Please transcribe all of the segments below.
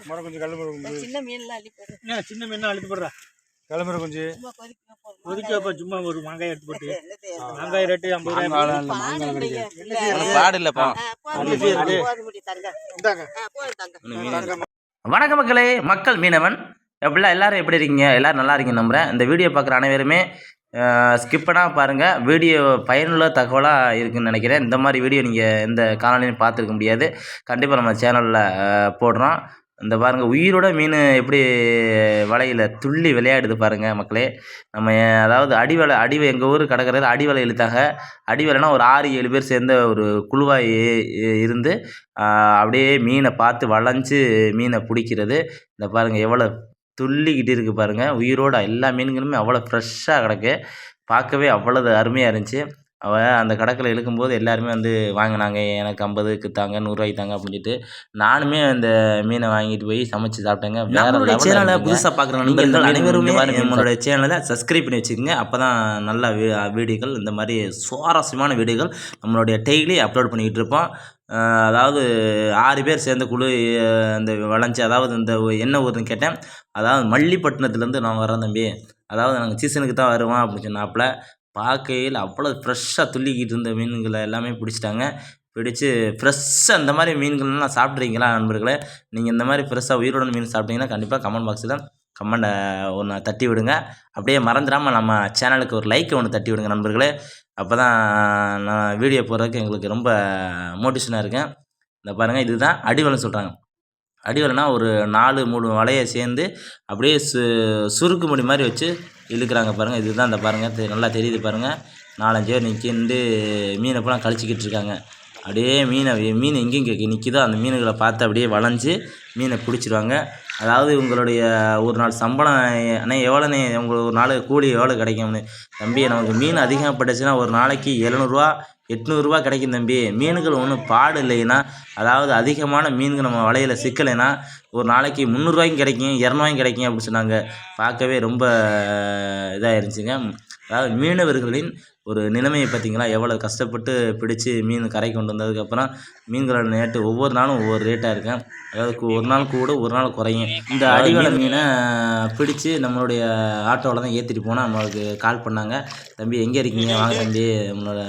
மர கொஞ்சம் கிளம்புற சின்ன மீன்லாம் அள்ளி போடு. சின்ன மீன் அழுத்து போடுறா. கிளம்புற கொஞ்சம் சும்மா கொதிக்க ஒதுக்கி வைப்பா. சும்மா ஒரு மாங்காய் எடுத்து போட்டு மாங்காய் ரேட்டு 50 ரூபாய். பாடு இல்லப்பா. வணக்கம் மக்களே, மக்கள் மீனவன் எப்படிலாம் எல்லாரும் எப்படி இருக்கீங்க? எல்லோரும் நல்லா இருக்கீங்க நம்புகிறேன். இந்த வீடியோ பார்க்குற அனைவருமே ஸ்கிப் பண்ணால் பாருங்கள். வீடியோ பயனுள்ள தகவலாக இருக்குதுன்னு நினைக்கிறேன். இந்த மாதிரி வீடியோ நீங்கள் எந்த காணொலியும் பார்த்துருக்க முடியாது. கண்டிப்பாக நம்ம சேனலில் போடுறோம். இந்த பாருங்கள், உயிரோட மீன் எப்படி வலையில் துள்ளி விளையாடுது பாருங்கள் மக்களே. நம்ம அதாவது அடி எங்கள் ஊர் கடற்கரையில் அடி வலை இழுத்தாங்க. அடி வலைனா ஒரு 6-7 பேர் சேர்ந்த ஒரு குழுவாக இருந்து அப்படியே மீனை பார்த்து வளைஞ்சு மீனை பிடிக்கிறது. இந்த பாருங்கள் எவ்வளோ துள்ளிக்கிட்டு இருக்குது பாருங்கள். உயிரோட எல்லா மீன்களுமே அவ்வளோ ஃப்ரெஷ்ஷாக கிடக்கு. பார்க்கவே அவ்வளோ அருமையாக இருந்துச்சு. அந்த கடற்கரை இழுக்கும்போது எல்லாருமே வந்து வாங்கினாங்க. எனக்கு 50க்கு தாங்க, 100 தாங்க அப்படின்ட்டு நானுமே அந்த மீனை வாங்கிட்டு போய் சமைச்சு சாப்பிட்டேங்க. வேறு சேனலை புதுசாக பார்க்குற நண்பர்கள் அனைவருமே நம்மளுடைய சேனலை சப்ஸ்கிரைப் பண்ணி வச்சுக்கோங்க. அப்போ தான் நல்ல வீடியோக்கள், இந்த மாதிரி சுவாரஸ்யமான வீடியோக்கள் நம்மளுடைய டெய்லி அப்லோட் பண்ணிக்கிட்டு இருப்போம். அதாவது 6 பேர் சேர்ந்த குழு அந்த வளைஞ்சி, அதாவது இந்த என்ன ஊருன்னு கேட்டேன். அதாவது மல்லிப்பட்டினத்துலேருந்து நான் வரேன் தம்பி, அதாவது நாங்கள் சீசனுக்கு தான் வருவோம் அப்படின்னு சொன்னாப்புல. பார்க்கையில் அவ்வளோ ஃப்ரெஷ்ஷாக துள்ளிக்கிட்டு இருந்த மீன்களை எல்லாமே பிடிச்சிட்டாங்க. பிடிச்சி ஃப்ரெஷ்ஷாக இந்த மாதிரி மீன்கள்லாம் சாப்பிட்றீங்களா நண்பர்களே? நீங்கள் இந்த மாதிரி ஃப்ரெஷ்ஷாக உயிரோட மீன் சாப்பிட்டீங்கன்னா கண்டிப்பாக கமெண்ட் பாக்ஸில் கமெண்டை ஒன்று தட்டி விடுங்க. அப்படியே மறந்துடாமல் நம்ம சேனலுக்கு ஒரு லைக்கை ஒன்று தட்டி விடுங்க நண்பர்களே. அப்போ தான் நான் வீடியோ போடுறதுக்கு எங்களுக்கு ரொம்ப மோட்டிவேஷனாக இருக்கேன். இந்த பாருங்கள், இதுதான் அடிவலைன்னு சொல்கிறாங்க. அடிவலைனா ஒரு 4-3 வலையை சேர்ந்து அப்படியே சுருக்கு முடி மாதிரி வச்சு இழுக்கிறாங்க பாருங்கள். இதுதான் இந்த பாருங்கள், நல்லா தெரியுது பாருங்கள். 4-5 பேர் நிற்கிண்டு மீனை பூரா கழிச்சிக்கிட்டு இருக்காங்க. அப்படியே மீன் எங்கெங்கே நிற்கிதோ அந்த மீன்களை பார்த்து அப்படியே வளைஞ்சு மீனை பிடிச்சிருவாங்க. அதாவது உங்களுடைய ஒரு நாள் சம்பளம் அண்ணே எவ்வளோண்ணே, உங்களுக்கு ஒரு நாள் கூலி எவ்வளோ கிடைக்கும்னு. தம்பி நமக்கு மீன் அதிகப்பட்டுச்சுன்னா ஒரு நாளைக்கு 700 800 கிடைக்கும் தம்பி. மீன்கள் ஒன்றும் பாடு இல்லைன்னா, அதாவது அதிகமான மீன்கள் நம்ம வலையில் சிக்கலைன்னா ஒரு நாளைக்கு 300 கிடைக்கும், 200 கிடைக்கும் அப்படின்னு சொன்னாங்க. பார்க்கவே ரொம்ப இதாக இருந்துச்சுங்க. அதாவது மீனவர்களின் ஒரு நிலைமையை பார்த்திங்களா, எவ்வளோ கஷ்டப்பட்டு பிடிச்சி மீன் கரை கொண்டு வந்ததுக்கப்புறம் மீன்களோட ரேட்டு ஒவ்வொரு நாளும் ஒவ்வொரு ரேட்டாக இருக்கும். அதாவது ஒரு நாள் கூட ஒரு நாள் குறையும். இந்த அடிவலை மீனை பிடிச்சி நம்மளுடைய ஆட்டோவில் தான் ஏற்றிட்டு போனால் நம்மளுக்கு கால் பண்ணாங்க. தம்பி எங்கே இருக்கீங்க, வாங்க தம்பி, நம்மளோட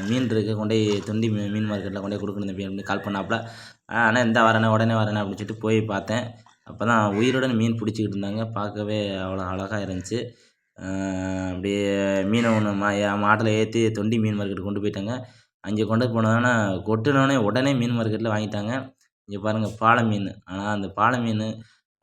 மீன் இருக்குது, கொண்டே தொண்டி மீன் மார்க்கெட்டில் கொண்டே கொடுக்கணும் தம்பி அப்படின்னு கால் பண்ணாப்புல. ஆனால் இந்த வரேனே உடனே வரேனே அப்படின்னு சொல்லிட்டு போய் பார்த்தேன். அப்போ தான் உயிருடன் மீன் பிடிச்சிக்கிட்டு இருந்தாங்க. பார்க்கவே அவ்வளோ அழகாக இருந்துச்சு. அப்படியே மீனை ஒன்று மாட்டில் ஏற்றி தொண்டி மீன் மார்க்கெட்டுக்கு கொண்டு போயிட்டாங்க. அங்கே கொண்டு போனோன்னா கொட்டினோடனே உடனே மீன் மார்க்கெட்டில் வாங்கிட்டாங்க. இங்கே பாருங்கள் பாலை மீன். ஆனால் அந்த பாலை மீன்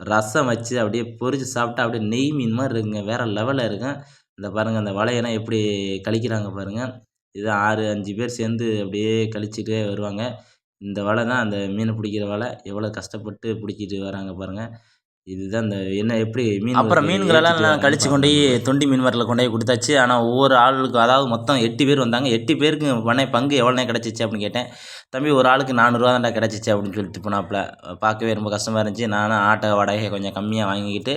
ரசம் வச்சு அப்படியே பொரித்து சாப்பிட்டா அப்படியே நெய் மீன் மாதிரி இருக்குங்க. வேறு லெவலில் இருக்கும். இந்த பாருங்கள், அந்த வலையெல்லாம் எப்படி கழிக்கிறாங்க பாருங்கள். இது 6-5 பேர் சேர்ந்து அப்படியே கழிச்சிட்டே வருவாங்க. இந்த வலை தான் அந்த மீனை பிடிக்கிற வலை. எவ்வளோ கஷ்டப்பட்டு பிடிக்கிட்டு வராங்க பாருங்கள். இதுதான் இந்த என்ன எப்படி மீன். அப்புறம் மீன்களெல்லாம் நான் கழிச்சு கொண்டு போய் தொண்டி மீன் வரல கொண்டு போய் கொடுத்தாச்சு. ஆனால் ஒவ்வொரு ஆளுக்கு, அதாவது மொத்தம் 8 பேர் வந்தாங்க. 8 பேருக்கு பங்கு எவ்வளோனே கிடச்சிச்சு அப்படின்னு கேட்டேன். தம்பி ஒரு ஆளுக்கு 400 தான்டா கிடச்சிச்சு அப்படின்னு சொல்லிட்டு போனாப்புல. பார்க்கவே ரொம்ப கஷ்டமாக இருந்துச்சு. நானும் ஆட்டோ வாடகை கொஞ்சம் கம்மியாக வாங்கிக்கிட்டு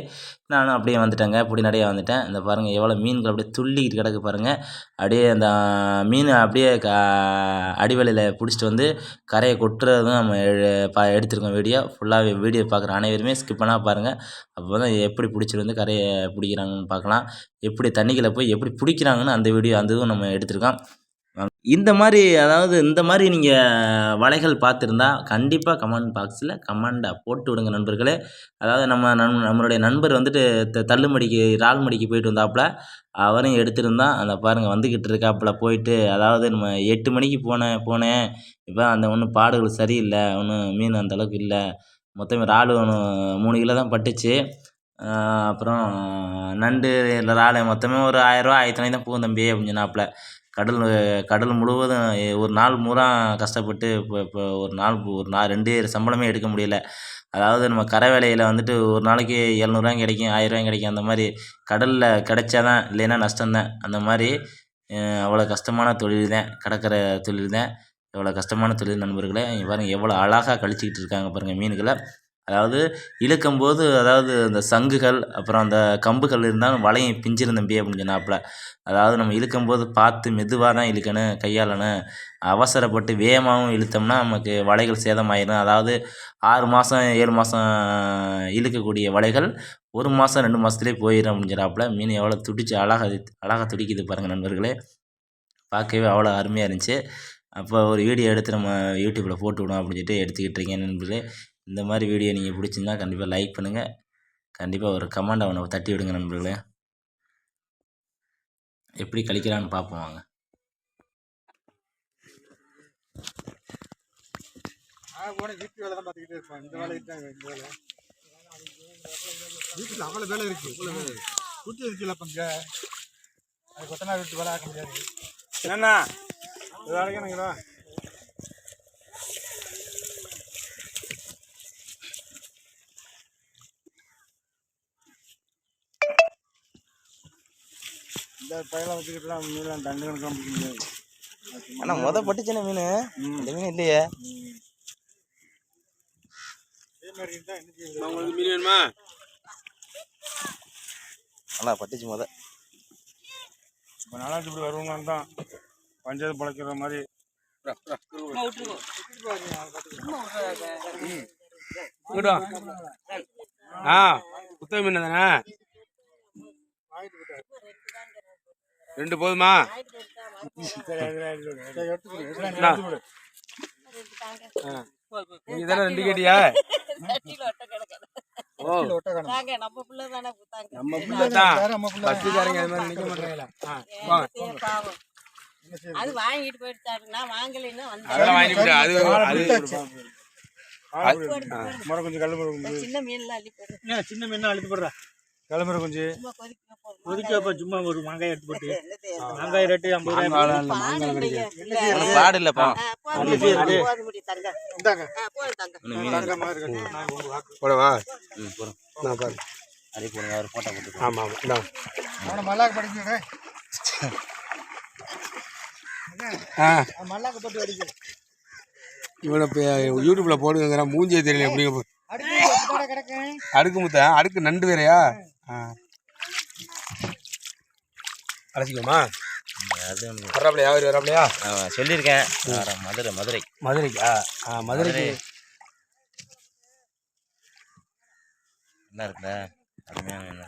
நானும் அப்படியே வந்துட்டேங்க. இப்படி நிறையா வந்துட்டேன். இந்த பாருங்கள் எவ்வளோ மீன்கள் அப்படியே துள்ளிக்கிட்டு கிடக்கு பாருங்கள். அப்படியே அந்த மீன் அப்படியே அடிவலையில் பிடிச்சிட்டு வந்து கரையை கொட்டுறதும் நம்ம எடுத்துருக்கோம். ஃபுல்லாக வீடியோ பார்க்குற அனைவருமே ஸ்கிப் பண்ணால் பாருங்கள். அப்போ தான் எப்படி பிடிச்சிட்டு வந்து கரையை பிடிக்கிறாங்கன்னு பார்க்கலாம். எப்படி தண்ணிக்குள்ளே போய் எப்படி பிடிக்கிறாங்கன்னு அந்த வீடியோ அந்த இதுவும் நம்ம எடுத்திருக்கோம். இந்த மாதிரி, அதாவது இந்த மாதிரி நீங்கள் வலைகள் பார்த்துருந்தா கண்டிப்பாக கமெண்ட் பாக்ஸில் கமெண்டை போட்டு விடுங்க நண்பர்களே. அதாவது நம்மளுடைய நண்பர் வந்துட்டு தள்ளுமடிக்கு இறால்மடிக்கு போயிட்டு வந்தாப்புல. அவரையும் எடுத்துருந்தான். அந்த பாருங்கள் வந்துக்கிட்டு இருக்காப்புல போயிட்டு. அதாவது நம்ம 8 மணிக்கு போனேன். இப்போ அந்த ஒன்றும் பாடுகள் சரியில்லை, ஒன்றும் மீன் அந்தளவுக்கு இல்லை. மொத்தம் இறால் 3 கிலோ தான் பட்டுச்சு. அப்புறம் நண்டு இறால் மொத்தமே ஒரு 1000 ரூபா 1500 தான் போகும் தம்பி அப்படின்னு சொன்னாப்புல. கடல் முழுவதும் ஒரு நாள் பூரா கஷ்டப்பட்டு இப்போ ஒரு நாள் 2 சம்பளமே எடுக்க முடியல. அதாவது நம்ம கரை வேலையில் வந்துட்டு ஒரு நாளைக்கு 700 கிடைக்கும், 1000 கிடைக்கும். அந்த மாதிரி கடலில் கிடைச்சா தான், இல்லைன்னா நஷ்டம்தான். அந்த மாதிரி அவ்வளோ கஷ்டமான தொழில் தான் கடற்கரை தொழில் தான். எவ்வளோ கஷ்டமான தொழில் நண்பர்களே. பாருங்கள் எவ்வளோ அழகாக கழிச்சிக்கிட்டு இருக்காங்க பாருங்கள் மீன்களை. அதாவது இழுக்கும்போது அதாவது அந்த சங்குகள் அப்புறம் அந்த கம்புகள் இருந்தாலும் வலையும் பிஞ்சிரும் தம்பி அப்படின்னு சொன்னாப்புல. அதாவது நம்ம இழுக்கும்போது பார்த்து மெதுவாக தான் இழுக்கணும், கையாளணும். அவசரப்பட்டு வேகமாகவும் இழுத்தோம்னா நமக்கு வலைகள் சேதமாயிடும். அதாவது 6 மாதம் 7 மாதம் இழுக்கக்கூடிய வலைகள் 1 மாதம் 2 மாதத்துலேயே போயிடும் அப்படின்னு சொன்னாப்புல. மீன் எவ்வளோ துடிச்சு அழகாக துடிக்குது பாருங்கள் நண்பர்களே. பார்க்கவே அவ்வளோ அருமையாக இருந்துச்சு. அப்போ ஒரு வீடியோ எடுத்து நம்ம யூடியூப்பில் போட்டு விடும் அப்படின்னு சொல்லிட்டு எடுத்துக்கிட்டு இருக்கேன் நண்பர்களே. இந்த மாதிரி வீடியோ நீங்கள் பிடிச்சிருந்தா கண்டிப்பாக லைக் பண்ணுங்கள், கண்டிப்பாக ஒரு கமெண்ட் அவனை தட்டி விடுங்க நண்பர்களே. எப்படி கழிக்கிறான்னு பார்ப்போம் வாங்க. போன வீட்டு வேலை தான் பார்த்துக்கிட்டே இருப்பான். இந்த வேலை தான் இந்த வேலை வீட்டில் அவ்வளோ வேலை இருக்கு. இவ்வளோ வேலை கூட்டி இருக்குல்ல பங்க. அது கொத்தனார் வீட்டு வேலை ஆக்க முடியாது. என்னண்ணா இது வேலைக்குங்களா? இந்த பயில வச்சுக்கிட்டுலாம் மீன்லாம் தண்டு கணக்காக பிடிக்க முடியாது. ஆனால் பட்டுச்சுன மீன் இந்த மீன் இல்லையே. அதே மாதிரி இருந்தால் என்ன செய்யுது? உங்களுக்கு மீன் வேணுமா? நல்லா பட்டுச்சு இப்போ நாளாச்சு இப்படி வருவாங்கன்னு தான் பஞ்சாயத்து பழக்கிற மாதிரி. புத்தக மீன் தானே? 2 போதுமா? நீங்க தானே 2 கேட்டியா? நம்ம பிள்ளை தானே குத்தாங்க. நம்ம பிள்ளை தான் பஸ்ஸுக்காரங்க அது மாதிரி நினைக்க மாட்டாங்களா? பாவம். அது வாங்கிட்டு போயிட்டாரு. நான் வாங்கலைன்னா அதெல்லாம் வாங்கிட்டு முறை கொஞ்சம் கல் முறை கொஞ்சம் சின்ன மீன்லாம் அள்ளி போடுறேன். சின்ன மீன் அழுத்து போடுறா. கிளம்புற கொஞ்சம் சும்மா கொதிக்க போடுறோம். கொதிக்க வைப்ப சும்மா ஒரு மாங்காய் எடுத்து போட்டு. மாங்காய் ரேட்டு 50 ரூபாய். பாடு இல்லைப்பா. போதுமுடி தங்க. இந்தாங்க போடவா? நான் பாரு அடி போடுங்க, அவர் ஃபோட்டோ போட்டு. ஆமாம் ஆமாம் இந்தா அவனை மல்லாக்கு படிக்கிறேன். மல்லாக்கு போட்டு அடிக்க இவனை இப்போ யூடியூப்பில் போடுங்கிறான். மூஞ்சியே தெரியல எப்படி அடுக்கு முத்த அடுக்கு நண்டு வேறையா? அழைச்சிக்கோமா? வர்றாப்லையா? அவர் வர்றாப்லையா? சொல்லியிருக்கேன். மதுரைக்கா? மதுரைக்கு நல்லா இருக்குதா? அருமையான